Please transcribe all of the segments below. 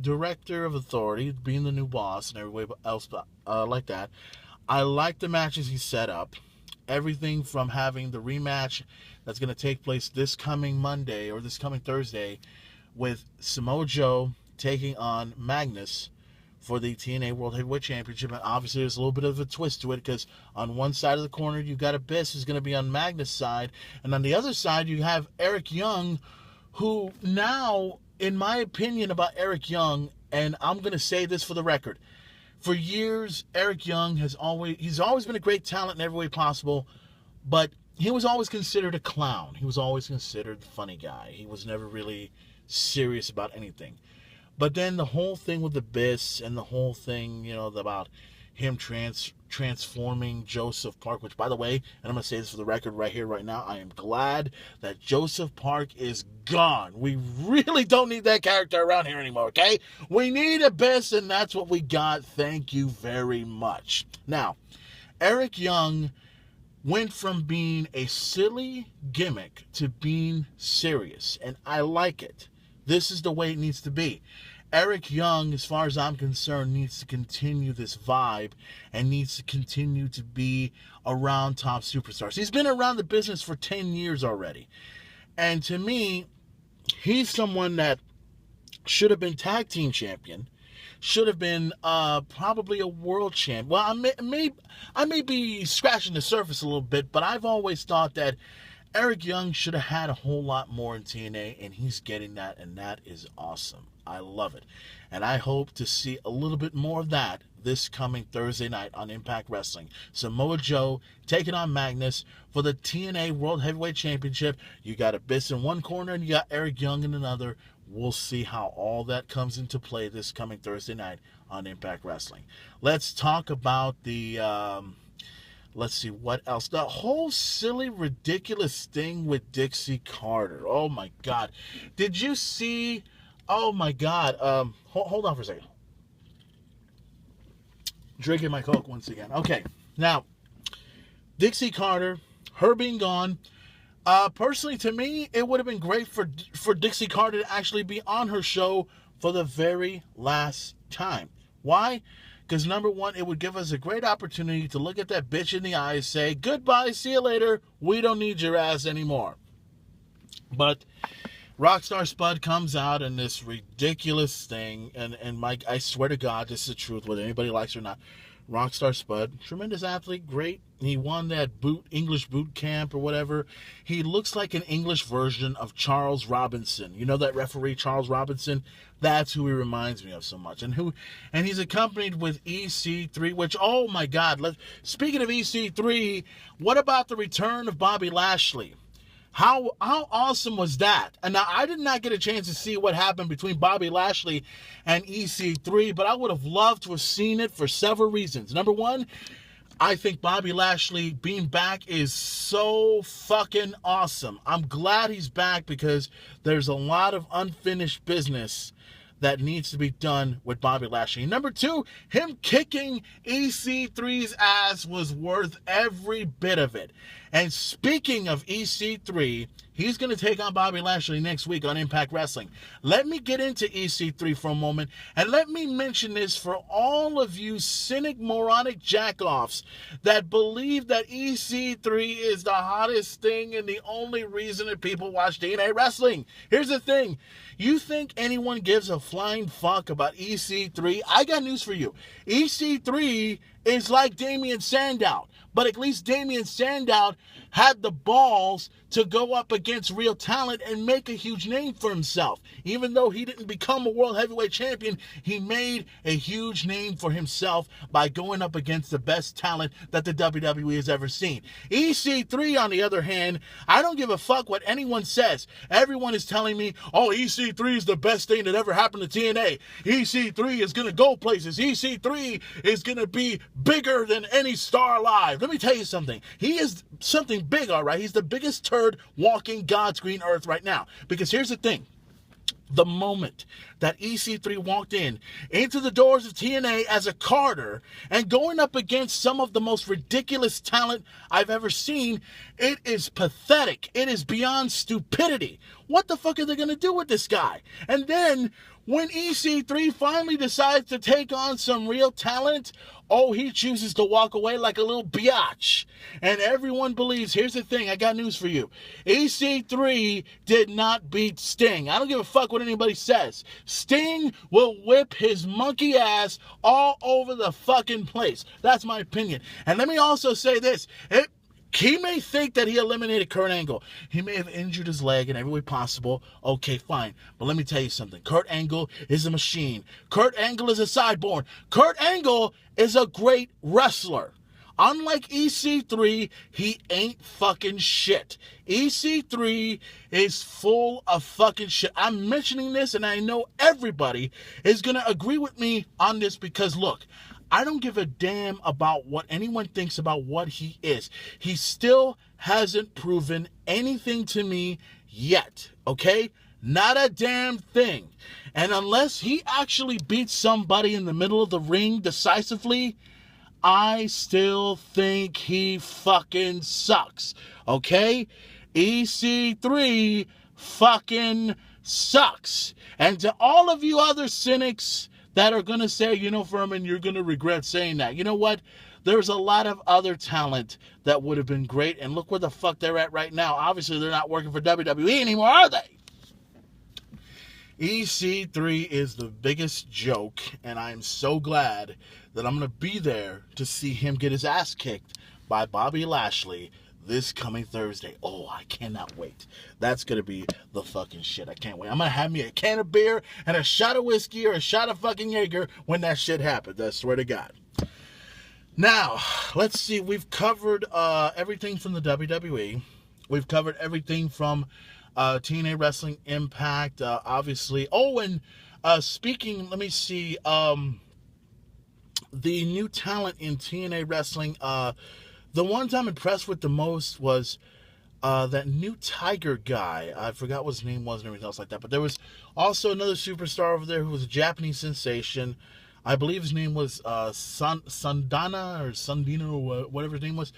director of authority, being the new boss and everybody else like that. I like the matches he set up. Everything from having the rematch that's going to take place this coming Monday or this coming Thursday with Samoa Joe taking on Magnus for the TNA World Heavyweight Championship. And obviously there's a little bit of a twist to it because on one side of the corner you've got Abyss who's going to be on Magnus' side, and on the other side you have Eric Young, who now, in my opinion about Eric Young, and I'm going to say this for the record, for years Eric Young he's always been a great talent in every way possible, but he was always considered a clown. He was always considered the funny guy. He was never really serious about anything. But then the whole thing with Abyss and the whole thing, about him transforming Joseph Park, which, by the way, and I'm going to say this for the record right here, right now, I am glad that Joseph Park is gone. We really don't need that character around here anymore, okay? We need Abyss, and that's what we got. Thank you very much. Now, Eric Young went from being a silly gimmick to being serious, and I like it. This is the way it needs to be. Eric Young, as far as I'm concerned, needs to continue this vibe and needs to continue to be around top superstars. He's been around the business for 10 years already. And to me, he's someone that should have been tag team champion, should have been probably a world champ. Well, I may be scratching the surface a little bit, but I've always thought that Eric Young should have had a whole lot more in TNA, and he's getting that, and that is awesome. I love it. And I hope to see a little bit more of that this coming Thursday night on Impact Wrestling. Samoa Joe taking on Magnus for the TNA World Heavyweight Championship. You got Abyss in one corner, and you got Eric Young in another. We'll see how all that comes into play this coming Thursday night on Impact Wrestling. Let's talk about the... let's see what else. The whole silly, ridiculous thing with Dixie Carter. Oh, my God. Did you see... Oh, my God. Hold on for a second. Drinking my Coke once again. Okay. Now, Dixie Carter, her being gone. Personally, to me, it would have been great for Dixie Carter to actually be on her show for the very last time. Why? Because, number one, it would give us a great opportunity to look at that bitch in the eye and say, goodbye, see you later, we don't need your ass anymore. But Rockstar Spud comes out in this ridiculous thing, and Mike, I swear to God, this is the truth, whether anybody likes it or not. Rockstar Spud, tremendous athlete, great. He won that English boot camp or whatever. He looks like an English version of Charles Robinson. You know that referee, Charles Robinson? That's who he reminds me of so much. And he's accompanied with EC3, which, oh my God. Speaking of EC3, what about the return of Bobby Lashley? How awesome was that? And now, I did not get a chance to see what happened between Bobby Lashley and EC3, but I would have loved to have seen it for several reasons. Number one, I think Bobby Lashley being back is so fucking awesome. I'm glad he's back because there's a lot of unfinished business that needs to be done with Bobby Lashley. Number two, him kicking EC3's ass was worth every bit of it. And speaking of EC3, he's going to take on Bobby Lashley next week on Impact Wrestling. Let me get into EC3 for a moment, and let me mention this for all of you cynic, moronic jackoffs that believe that EC3 is the hottest thing and the only reason that people watch TNA Wrestling. Here's the thing. You think anyone gives a flying fuck about EC3? I got news for you. EC3 is like Damian Sandow, but at least Damian Sandow had the balls to go up against real talent and make a huge name for himself. Even though he didn't become a world heavyweight champion, he made a huge name for himself by going up against the best talent that the WWE has ever seen. EC3, on the other hand, I don't give a fuck what anyone says. Everyone is telling me, oh, EC3 is the best thing that ever happened to TNA. EC3 is going to go places. EC3 is going to be bigger than any star alive. Let me tell you something. He is something big, all right? He's the biggest turd walking God's green earth right now. Because here's the thing. The moment that EC3 walked into the doors of TNA as a Carter and going up against some of the most ridiculous talent I've ever seen, it is pathetic. It is beyond stupidity. What the fuck are they going to do with this guy? And then When EC3 finally decides to take on some real talent, oh, he chooses to walk away like a little biatch. And everyone believes, here's the thing, I got news for you. EC3 did not beat Sting. I don't give a fuck what anybody says. Sting will whip his monkey ass all over the fucking place. That's my opinion. And let me also say this. He may think that he eliminated Kurt Angle. He may have injured his leg in every way possible. Okay, fine. But let me tell you something. Kurt Angle is a machine. Kurt Angle is a cyborg. Kurt Angle is a great wrestler. Unlike EC3, he ain't fucking shit. EC3 is full of fucking shit. I'm mentioning this, and I know everybody is going to agree with me on this because, look, I don't give a damn about what anyone thinks about what he is. He still hasn't proven anything to me yet, okay? Not a damn thing. And unless he actually beats somebody in the middle of the ring decisively, I still think he fucking sucks, okay? EC3 fucking sucks. And to all of you other cynics that are going to say, you know, Furman, you're going to regret saying that. You know what? There's a lot of other talent that would have been great, and look where the fuck they're at right now. Obviously, they're not working for WWE anymore, are they? EC3 is the biggest joke, and I'm so glad that I'm going to be there to see him get his ass kicked by Bobby Lashley this coming Thursday. Oh, I cannot wait. That's going to be the fucking shit. I can't wait. I'm going to have me a can of beer and a shot of whiskey or a shot of fucking Jaeger when that shit happens. I swear to God. Now, let's see. We've covered everything from the WWE. We've covered everything from TNA Wrestling Impact, obviously. Oh, and speaking, let me see. The new talent in TNA Wrestling, the ones I'm impressed with the most was that new Tiger guy. I forgot what his name was and everything else like that. But there was also another superstar over there who was a Japanese sensation. I believe his name was Sundana or Sundino or whatever his name was.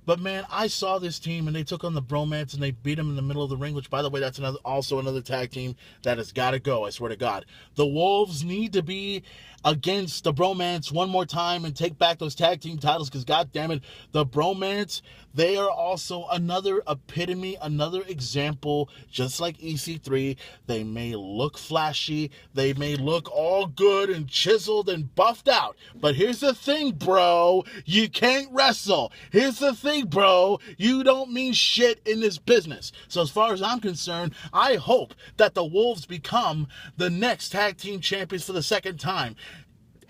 But, man, I saw this team, and they took on the Bromance, and they beat them in the middle of the ring, which, by the way, that's also another tag team that has got to go, I swear to God. The Wolves need to be against the Bromance one more time and take back those tag team titles because, God damn it, the Bromance, they are also another epitome, another example, just like EC3. They may look flashy, they may look all good and chiseled and buffed out, but here's the thing, bro, you can't wrestle. Here's the thing, bro, you don't mean shit in this business. So as far as I'm concerned, I hope that the Wolves become the next tag team champions for the second time.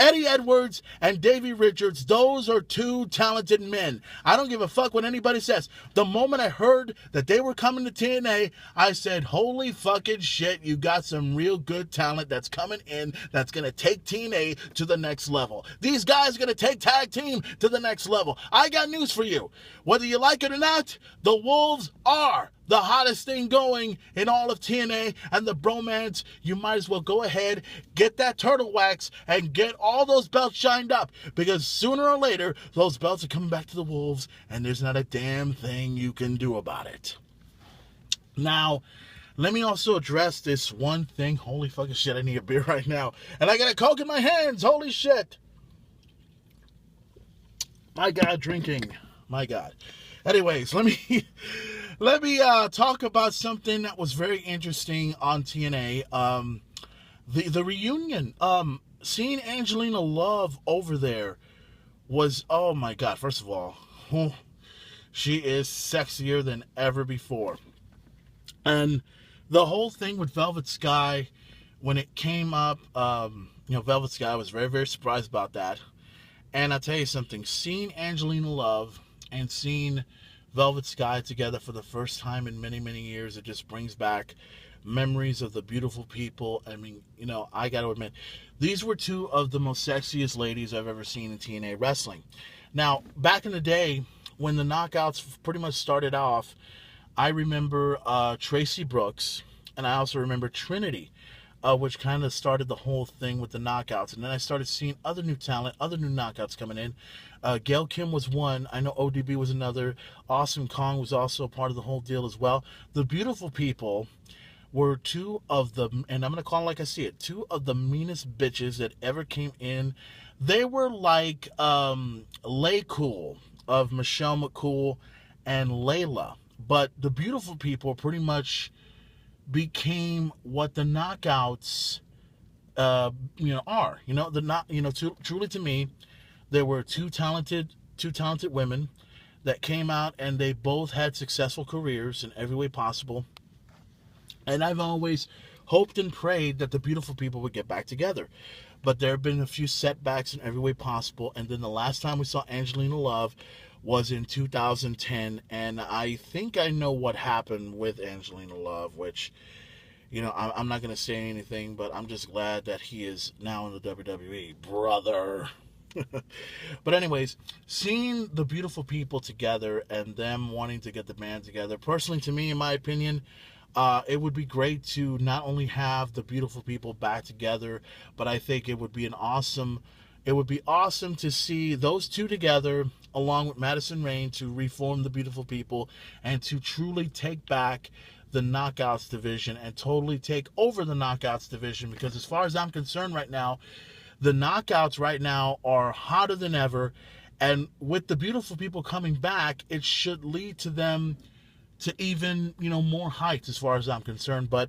Eddie Edwards and Davey Richards, those are two talented men. I don't give a fuck what anybody says. The moment I heard that they were coming to TNA, I said, holy fucking shit, you got some real good talent that's coming in that's going to take TNA to the next level. These guys are going to take tag team to the next level. I got news for you. Whether you like it or not, the Wolves are the hottest thing going in all of TNA, and the Bromance, you might as well go ahead, get that turtle wax, and get all those belts shined up, because sooner or later, those belts are coming back to the Wolves, and there's not a damn thing you can do about it. Now, let me also address this one thing. Holy fucking shit, I need a beer right now, and I got a Coke in my hands. Holy shit. My God, drinking. My God. Anyways, let me talk about something that was very interesting on TNA. The reunion. Seeing Angelina Love over there was, oh my God. First of all, she is sexier than ever before. And the whole thing with Velvet Sky, when it came up, Velvet Sky was very, very surprised about that. And I'll tell you something, seeing Angelina Love and seeing Velvet Sky together for the first time in many, many years, it just brings back memories of the beautiful people. I mean, I got to admit, these were two of the most sexiest ladies I've ever seen in TNA wrestling. Now, back in the day, when the Knockouts pretty much started off, I remember Tracy Brooks, and I also remember Trinity, which kind of started the whole thing with the Knockouts. And then I started seeing other new talent, other new Knockouts coming in. Gail Kim was one. I know ODB was another. Awesome Kong was also a part of the whole deal as well. The beautiful people were two of the, and I'm going to call it like I see it, two of the meanest bitches that ever came in. They were like Lay Cool of Michelle McCool and Layla. But the beautiful people pretty much became what the knockouts are. Truly to me, there were two talented women that came out, and they both had successful careers in every way possible. And I've always hoped and prayed that the beautiful people would get back together. But there have been a few setbacks in every way possible. And then the last time we saw Angelina Love was in 2010. And I think I know what happened with Angelina Love, which, I'm not going to say anything, but I'm just glad that he is now in the WWE, brother. But anyways, seeing the beautiful people together and them wanting to get the band together, personally to me, in my opinion, it would be great to not only have the beautiful people back together, but I think it would be awesome to see those two together along with Madison Rayne to reform the beautiful people and to truly take back the Knockouts division and totally take over the Knockouts division, because as far as I'm concerned right now, the Knockouts right now are hotter than ever, and with the beautiful people coming back, it should lead to them to even, more heights as far as I'm concerned. But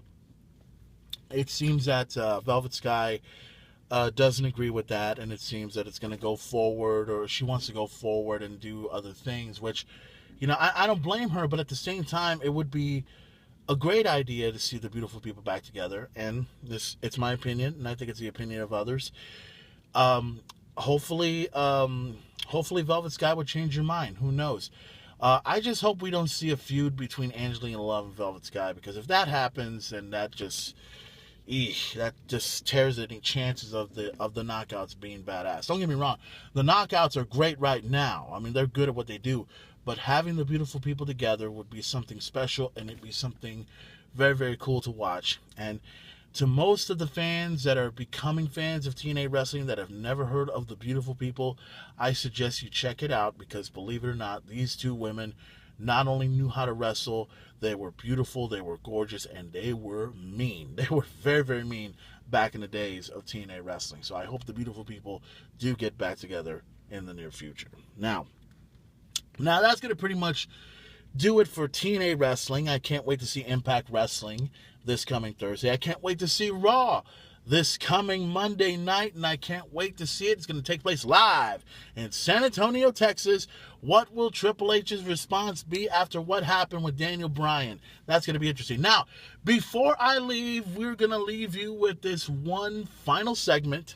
it seems that Velvet Sky doesn't agree with that, and it seems that it's going to go forward, or she wants to go forward and do other things, which, I don't blame her, but at the same time, it would be a great idea to see the beautiful people back together. And it's my opinion, and I think it's the opinion of others. Hopefully Velvet Sky would change your mind. Who knows? I just hope we don't see a feud between Angelina Love and Velvet Sky, because if that happens, then that just tears any chances of the Knockouts being badass. Don't get me wrong, the Knockouts are great right now. I mean, they're good at what they do, but having the beautiful people together would be something special, and it'd be something very, very cool to watch. And to most of the fans that are becoming fans of TNA Wrestling that have never heard of the beautiful people, I suggest you check it out, because believe it or not, these two women not only knew how to wrestle, they were beautiful, they were gorgeous, and they were mean. They were very, very mean back in the days of TNA Wrestling. So I hope the beautiful people do get back together in the near future. Now that's going to pretty much do it for TNA Wrestling. I can't wait to see Impact Wrestling this coming Thursday. I can't wait to see Raw this coming Monday night, and I can't wait to see it. It's going to take place live in San Antonio, Texas. What will Triple H's response be after what happened with Daniel Bryan? That's going to be interesting. Now, before I leave, we're going to leave you with this one final segment.